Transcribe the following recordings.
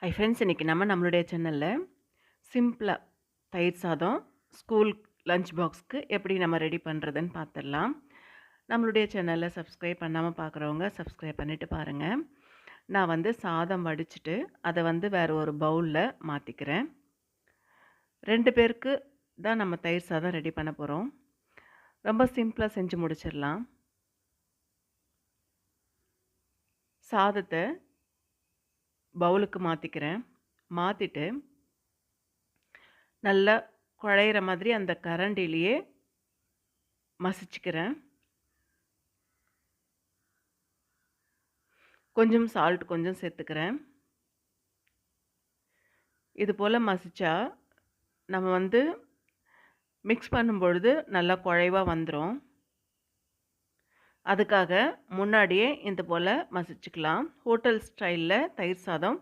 Hi friends, இன்றைக்கி நம்மளுடைய சேனலில் சிம்பிளாக தயிர் சாதம் ஸ்கூல் லஞ்ச் பாக்ஸ்க்கு எப்படி நம்ம ரெடி பண்ணுறதுன்னு பார்த்துடலாம். நம்மளுடைய சேனலில் சப்ஸ்கிரைப் பண்ணாமல் பார்க்குறவங்க சப்ஸ்கிரைப் பண்ணிவிட்டு பாருங்கள். நான் சாதம் வடிச்சிட்டு அதை வேறு ஒரு பவுலில் மாற்றிக்கிறேன். 2 பேருக்கு தான் நம்ம தயிர் சாதம் ரெடி பண்ண போகிறோம். ரொம்ப சிம்பிளாக செஞ்சு முடிச்சிடலாம். சாதத்தை பவுலுக்கு மாற்றிக்கிறேன். மாற்றிட்டு நல்லா குழையிற மாதிரி அந்த கரண்டிலேயே மசிச்சுக்கிறேன். கொஞ்சம் சால்ட் கொஞ்சம் சேர்த்துக்கிறேன். இது போல் மசிச்சா நம்ம மிக்ஸ் பண்ணும்பொழுது நல்லா குழைவாக வந்துடும். அதுக்காக முன்னாடியே இது போல் மசிச்சுக்கலாம். ஹோட்டல் ஸ்டைலில் தயிர் சாதம்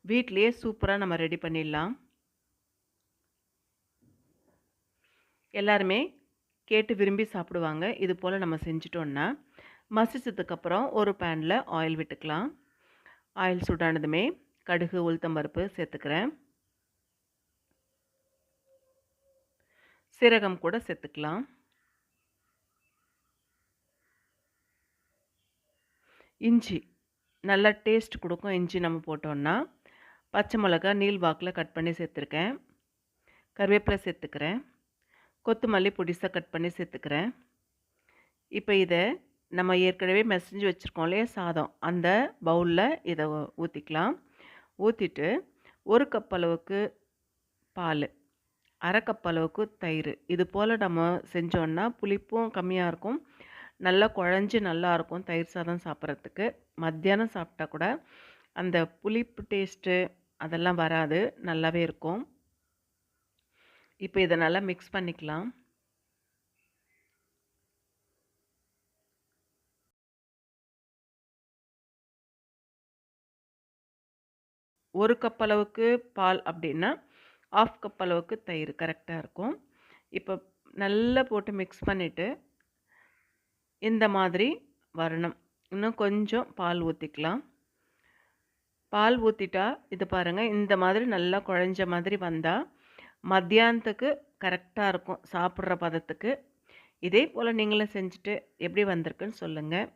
வீட்லேயே சூப்பராக நம்ம ரெடி பண்ணிடலாம். எல்லாருமே கேட்டு விரும்பி சாப்பிடுவாங்க. இது போல் நம்ம செஞ்சிட்டோன்னா மசிச்சதுக்கப்புறம் ஒரு பேனில் ஆயில் விட்டுக்கலாம். ஆயில் சூடானதுமே கடுகு உளுத்தம்பருப்பு சேர்த்துக்கிறேன். சீரகம் கூட சேர்த்துக்கலாம். இஞ்சி நல்லா டேஸ்ட் கொடுக்கும். இஞ்சி நம்ம போட்டோன்னா பச்சை மிளகா நீள் வாக்கில் கட் பண்ணி சேர்த்துருக்கேன். கருவேப்பிலை சேர்த்துக்கிறேன். கொத்தமல்லி பொடிசாக கட் பண்ணி சேர்த்துக்கிறேன். இப்போ இதை நம்ம ஏற்கனவே மசிஞ்சு வச்சுருக்கோம் இல்லையா சாதம், அந்த பவுலில் இதை ஊற்றிக்கலாம். ஊற்றிட்டு 1 கப் அளவுக்கு பால், 1/2 கப் அளவுக்கு தயிர், இது போல் நம்ம செஞ்சோன்னா புளிப்பும் கம்மியாக இருக்கும், நல்லா குழஞ்சி நல்லாயிருக்கும் தயிர் சாதம் சாப்பிட்றதுக்கு. மத்தியானம் சாப்பிட்டா கூட அந்த புளிப்பு டேஸ்ட்டு அதெல்லாம் வராது, நல்லாவே இருக்கும். இப்போ இதை நல்லா மிக்ஸ் பண்ணிக்கலாம். ஒரு கப் அளவுக்கு பால் அப்படின்னா 1/2 கப் அளவுக்கு தயிர் கரெக்டாக இருக்கும். இப்போ நல்லா போட்டு மிக்ஸ் பண்ணிவிட்டு இந்த மாதிரி வரணும். இன்னும் கொஞ்சம் பால் ஊற்றிக்கலாம். பால் ஊற்றிட்டா இது பாருங்கள், இந்த மாதிரி நல்லா குழஞ்ச மாதிரி வந்தால் மத்தியானத்துக்கு கரெக்டாக இருக்கும் சாப்பிட்ற பதத்துக்கு. இதே போல் நீங்களும் செஞ்சுட்டு எப்படி வந்திருக்குன்னு சொல்லுங்கள்.